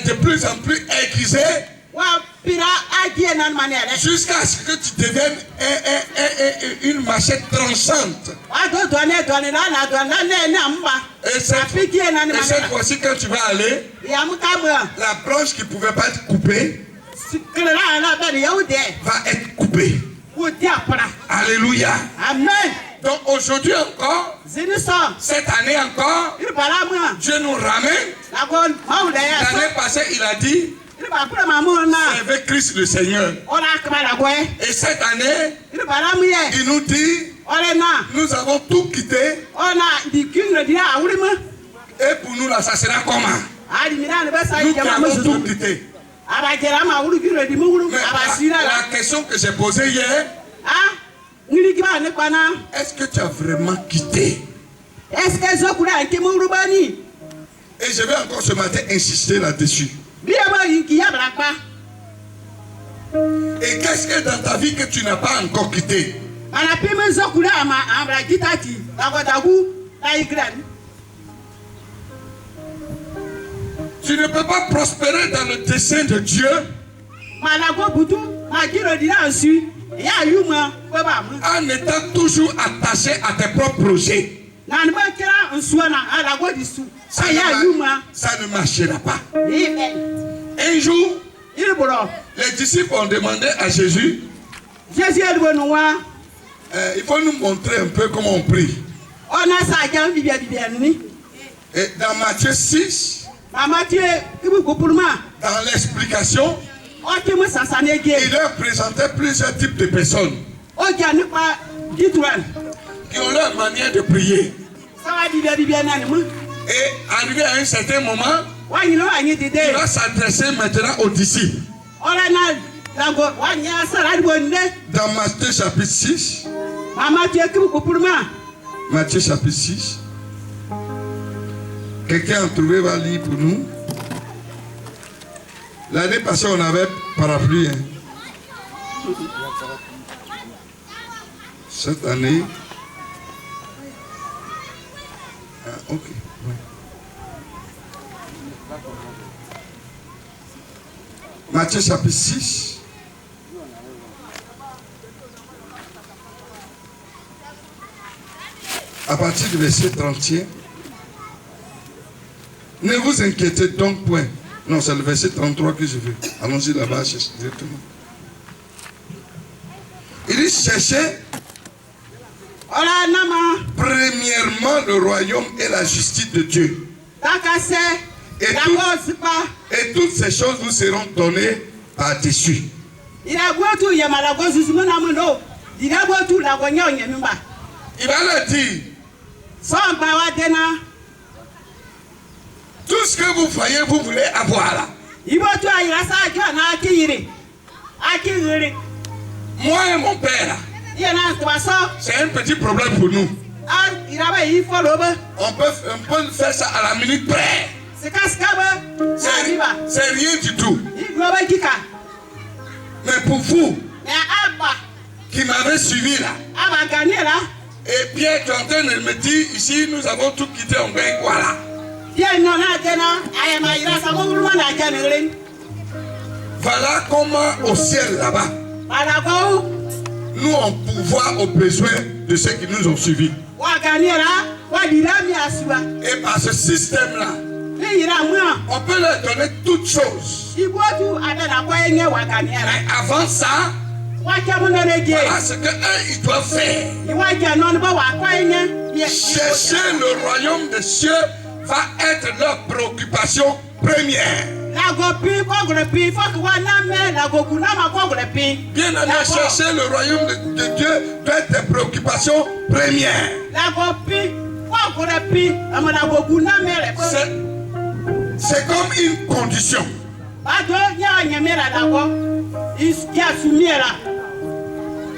de plus en plus aiguisée. Jusqu'à ce que tu deviennes une machette tranchante. Et cette fois-ci, quand tu vas aller, la branche qui ne pouvait pas être coupée va être coupée. Alléluia. Amen. Donc aujourd'hui encore, cette année encore, Dieu nous ramène. L'année passée, il a dit, servez Christ le Seigneur. Et cette année, il nous dit, nous avons tout quitté. Et pour nous, là, ça sera comment? Nous qui avons tout quitté. Mais la question que j'ai posée hier, est-ce que tu as vraiment quitté? Et je vais encore ce matin insister là-dessus. Et qu'est-ce que dans ta vie que tu n'as pas encore quitté? Tu ne peux pas prospérer dans le dessein de Dieu en étant toujours attaché à tes propres projets. Ça ne marchera pas. Un jour, les disciples ont demandé à Jésus, il faut nous montrer un peu comment on prie. Et dans Matthieu 6, dans l'explication, il leur présentait plusieurs types de personnes qui ont leur manière de prier. Et arrivé à un certain moment, il va s'adresser maintenant aux disciples. Dans Matthieu chapitre 6, Matthieu chapitre 6, quelqu'un a trouvé, va lire pour nous. L'année passée, on avait parapluie. Cette année, ok. Matthieu chapitre 6. À partir du verset 31. Ne vous inquiétez donc point. Non, c'est le verset 33 que je veux. Allons-y là-bas, directement. Il dit cherchez premièrement le royaume et la justice de Dieu. Et toutes ces choses vous seront données par-dessus. Il va leur dire, tout ce que vous voyez, vous voulez avoir là. Moi et mon père, c'est un petit problème pour nous. On peut faire ça à la minute près. C'est rien du tout. Mais pour vous, qui m'avez suivi là, et Pierre est en train de me dire, ici nous avons tout quitté, on gagne quoi là? Voilà comment au ciel là-bas, nous on pourvoit aux besoins de ceux qui nous ont suivis. Et par ce système-là, on peut leur donner toutes choses. Mais avant ça, voilà ce qu'eux ils doivent faire. Chercher le royaume des cieux va être leur préoccupation première. Bien aller chercher le royaume de Dieu doit être tes préoccupations premières. C'est comme une condition.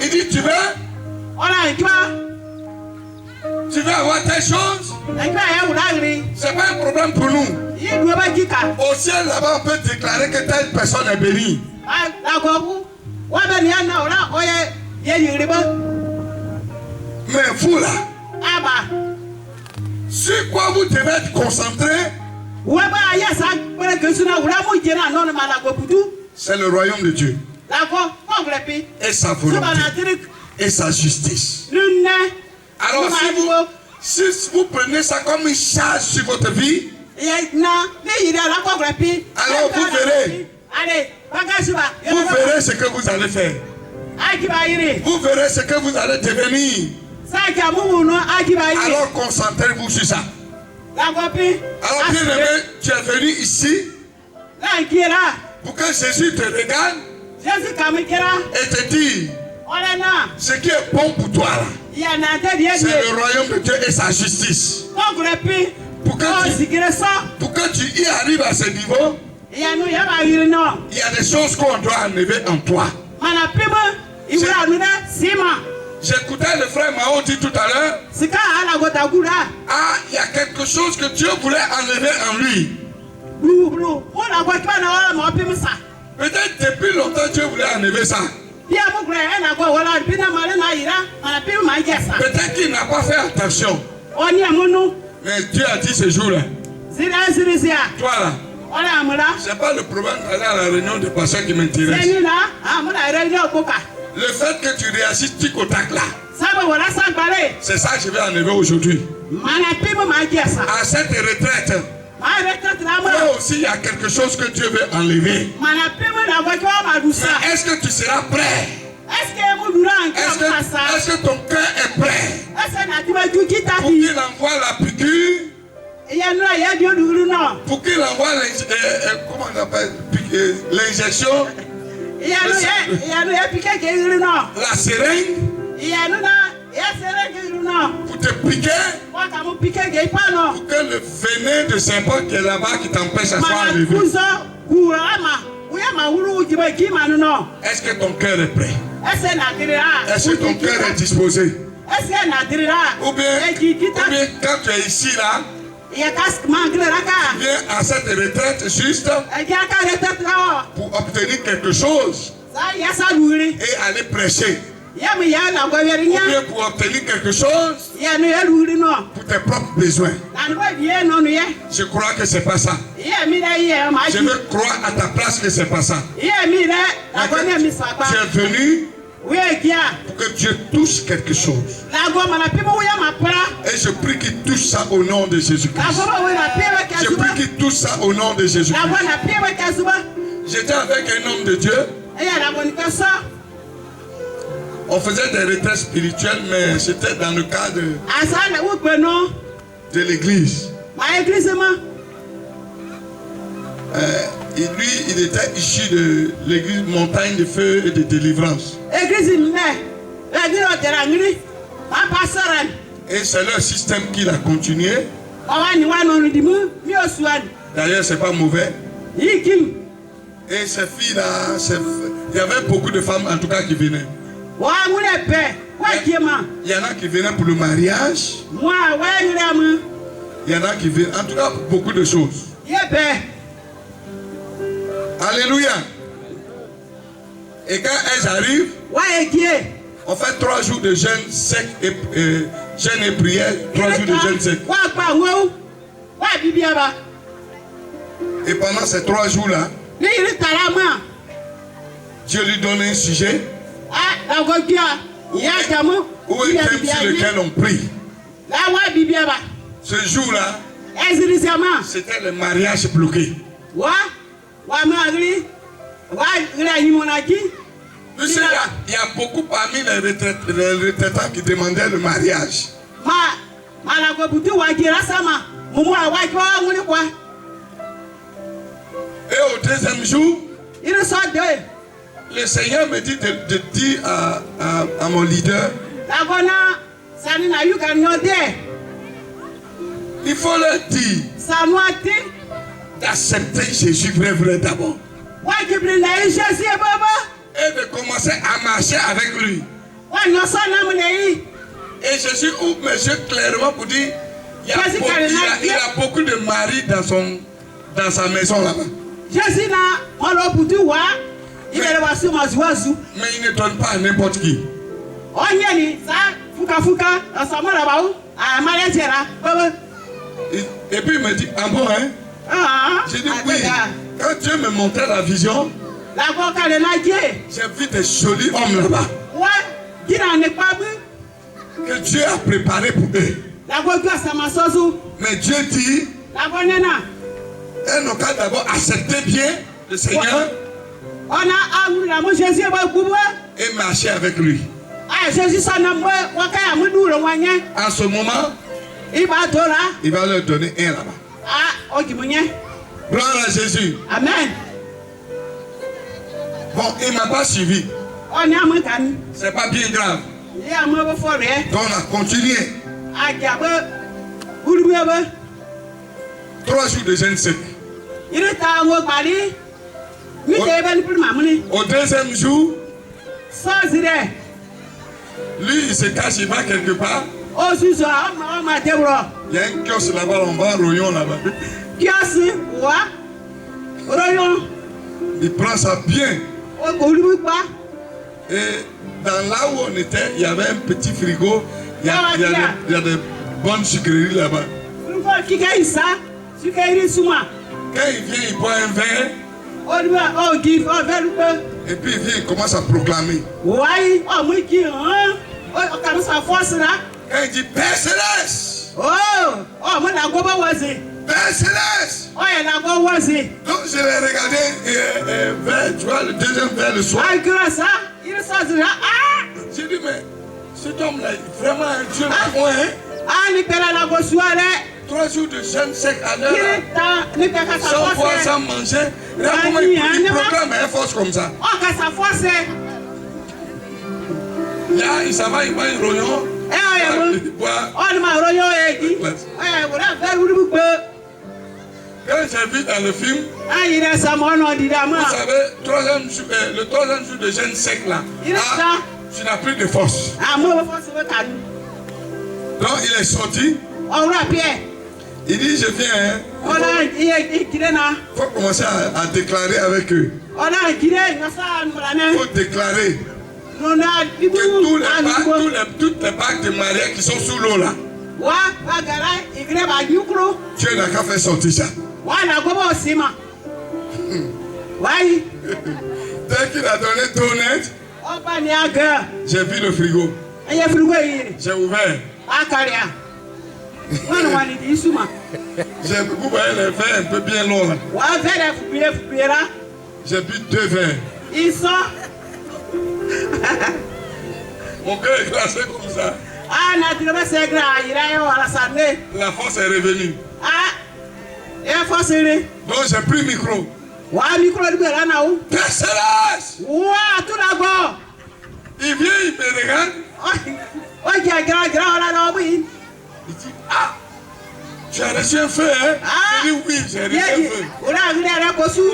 Il dit tu veux avoir telle chose? C'est pas un problème pour nous. Au ciel là-bas, on peut déclarer que telle personne est bénie. Mais vous là, sur quoi vous devez être concentré, C'est le royaume de Dieu. Et sa volonté. Et sa justice. Alors si vous prenez ça comme une charge sur votre vie, alors vous verrez. Vous verrez ce que vous allez faire. Vous verrez ce que vous allez devenir. Alors concentrez-vous sur ça. Alors bien aimé, tu es venu ici pour que Jésus te regarde et te dise ce qui est bon pour toi là. C'est le royaume de Dieu et sa justice. Pour que tu y arrives à ce niveau, il y a des choses qu'on doit enlever en toi. J'écoutais le frère Mao dire tout à l'heure. Ah, il y a quelque chose que Dieu voulait enlever en lui. Peut-être depuis longtemps Dieu voulait enlever ça. Peut-être qu'il n'a pas fait attention. Mais Dieu a dit ce jour-là. Toi là. C'est pas le problème d'aller à la réunion de pasteurs qui m'intéresse. Le fait que tu réagis tic au tac là, c'est ça que je vais enlever aujourd'hui. À cette retraite, toi aussi il y a quelque chose que Dieu veut enlever. Mais est-ce que tu seras prêt? Est-ce que ton cœur est prêt pour qu'il envoie la piqûre? Pour qu'il envoie l'injection, la seringue, pour te piquer, pour que le venin de serpent qui est là-bas qui t'empêche à soit enlevé. Est-ce que ton cœur est prêt? Est-ce que ton cœur est disposé? Ou bien quand tu es ici là, tu viens à cette retraite juste pour obtenir quelque chose et aller prêcher. Ou bien pour obtenir quelque chose pour tes propres besoins. Je crois que c'est pas ça. Je veux croire à ta place que c'est pas ça. Tu es venu pour que Dieu touche quelque chose. Et je prie qu'il touche ça au nom de Jésus-Christ. Je prie qu'il touche ça au nom de Jésus-Christ. J'étais avec un homme de Dieu. On faisait des retraites spirituelles, mais c'était dans le cadre de l'église. Lui, il était issu de l'église Montagne de Feu et de Délivrance. Et c'est leur système qu'il a continué. D'ailleurs, c'est pas mauvais. Et ces filles-là, il y avait beaucoup de femmes en tout cas qui venaient. Il y en a qui venaient pour le mariage. Il y en a qui venaient, en tout cas, pour beaucoup de choses. Alléluia. Et quand elles arrivent, on fait 3 jours de jeûne sec et jeûne et prière. 3 jours de jeûne sec. Et pendant ces 3 jours-là, Dieu lui donne un sujet ou un thème sur lequel on prie. Ce jour-là, c'était le mariage bloqué. Tu sais, il y a beaucoup parmi les retraitants qui demandaient le mariage. Et au deuxième jour, le Seigneur me dit de dire à mon leader, il faut leur dire d'accepter Jésus vrai d'abord. Et de commencer à marcher avec lui. Et Jésus ouvre mes yeux clairement pour dire, il a beaucoup de maris dans sa maison là-bas. Mais il ne donne pas à n'importe qui. Et puis il me dit, ah bon hein? J'ai dit oui. Quand Dieu me montrait la vision, j'ai vu des jolis hommes là-bas que Dieu a préparé pour eux. Mais Dieu dit, elles n'ont qu'à d'abord accepter bien le Seigneur et marcher avec lui. En ce moment, il va leur donner un là-bas. Gloire à Jésus. Amen. Bon, il ne m'a pas suivi. C'est pas bien grave. Donc on a continué. 3 jours de jeûne sec. Au deuxième jour, lui il se cache, il va quelque part. Il y a un kiosque là-bas, on va à Royon là-bas. Il prend ça bien. Et dans là où on était, il y avait un petit frigo. Il y a des bonnes sucreries là-bas. Quand il vient, il boit un verre. Et puis il vient, il commence à proclamer. Quand il dit Père Céleste, Père Céleste. Donc je l'ai regardé, tu vois, le deuxième verre le soir. J'ai dit, mais cet homme-là, vraiment un Dieu là, hein? 3 jours de jeûne sec à l'heure, sans boire, sans manger. Là, comment il proclame à force comme ça? Là, il s'en va, il boit une royon. Quand j'ai vu dans le film, vous savez, le 3e jour de jeûne sec là, tu n'as plus de force. Donc il est sorti. Il dit je viens. Il faut commencer à déclarer avec eux. Il faut déclarer que toutes les bagues de mariage qui sont sous l'eau là, Dieu n'a qu'à faire sortir ça. Dès qu'il a donné ton aide, j'ai vu le frigo. J'ai ouvert. J'ai vous voyez les verres un peu bien longs là. J'ai bu 2 verres. Mon cœur est glacé comme ça. La force est revenue. Donc j'ai pris le micro. Père Céleste! Il vient, il me regarde. Il dit, ah, tu as reçu un feu, hein? Il dit, oui, j'ai reçu un feu.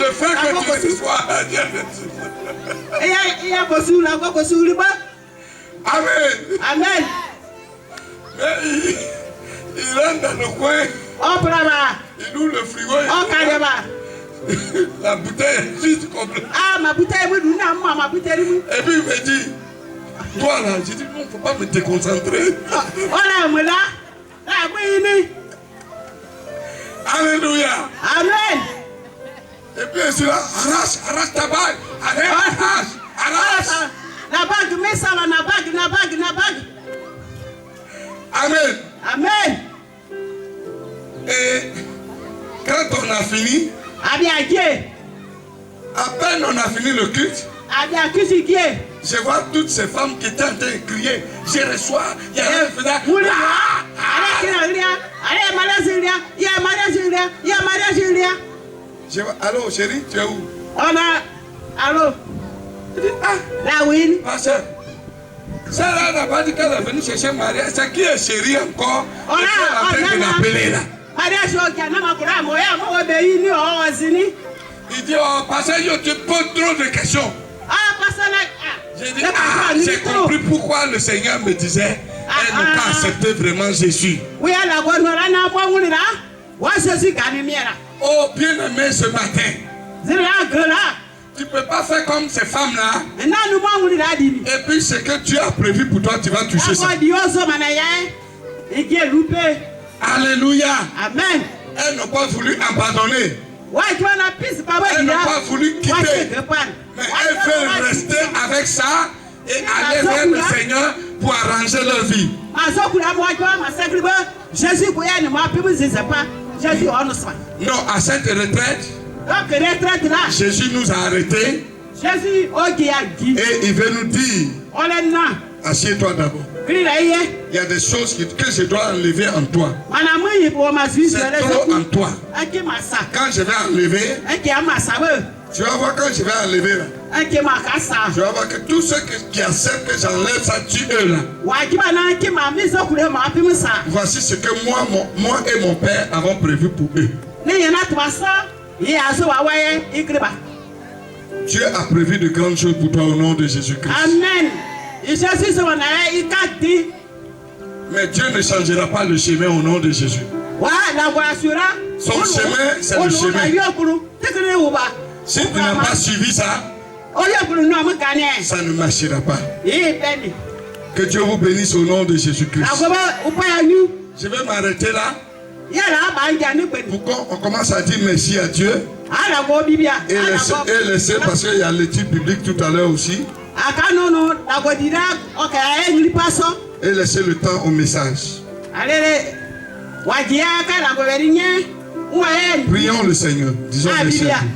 Le feu que tu reçois, Amen. Amen. Mais il rentre dans le coin. Il ouvre le frigo. La bouteille est juste complète. Et puis il me dit, toi là, j'ai dit, non, il ne faut pas me déconcentrer. Alléluia. Amen. Et puis je suis là, arrache ta bague. Arrache. La bague, mets ça dans la bague. Amen. Amen. Et quand on a fini, à peine on a fini le culte, je vois toutes ces femmes qui étaient en train de crier. Je reçois, il y a un faisant. Je vois, allô chérie, tu es où? Allô. Là oui. Pasteur, ça n'a pas dit qu'elle est venue chercher Maria. C'est qui est chérie encore? On est en train de l'appeler là. Il dit, oh, pasteur, tu poses trop de questions. J'ai dit, j'ai compris pourquoi le Seigneur me disait, elle n'a pas accepté vraiment Jésus. Oh, bien-aimé, ce matin, tu ne peux pas faire comme ces femmes-là. Et puis, ce que Dieu a prévu pour toi, tu vas toucher ça. Alléluia. Amen. Elles n'ont pas voulu abandonner. Elles n'ont pas voulu quitter. Mais elles veulent rester avec ça et aller vers le Seigneur pour arranger leur vie. Non, à cette retraite, Jésus nous a arrêtés et il veut nous dire, assieds-toi d'abord. Il y a des choses que je dois enlever en toi. C'est trop en toi. Quand je vais enlever, tu vas voir quand je vais enlever là. Tu vas voir que tous ceux qui acceptent que j'enlève ça, tu eux là. Voici ce que moi et mon père avons prévu pour eux. Dieu a prévu de grandes choses pour toi au nom de Jésus-Christ. Amen. Mais Dieu ne changera pas le chemin au nom de Jésus. Son chemin, c'est le chemin. Si tu n'as pas suivi ça, ça ne marchera pas. Que Dieu vous bénisse au nom de Jésus-Christ. Je vais m'arrêter là. Pourquoi on commence à dire merci à Dieu et laisser parce qu'il y a l'étude biblique tout à l'heure aussi. Et laisser le temps au message. Prions le Seigneur. Disons merci à Dieu.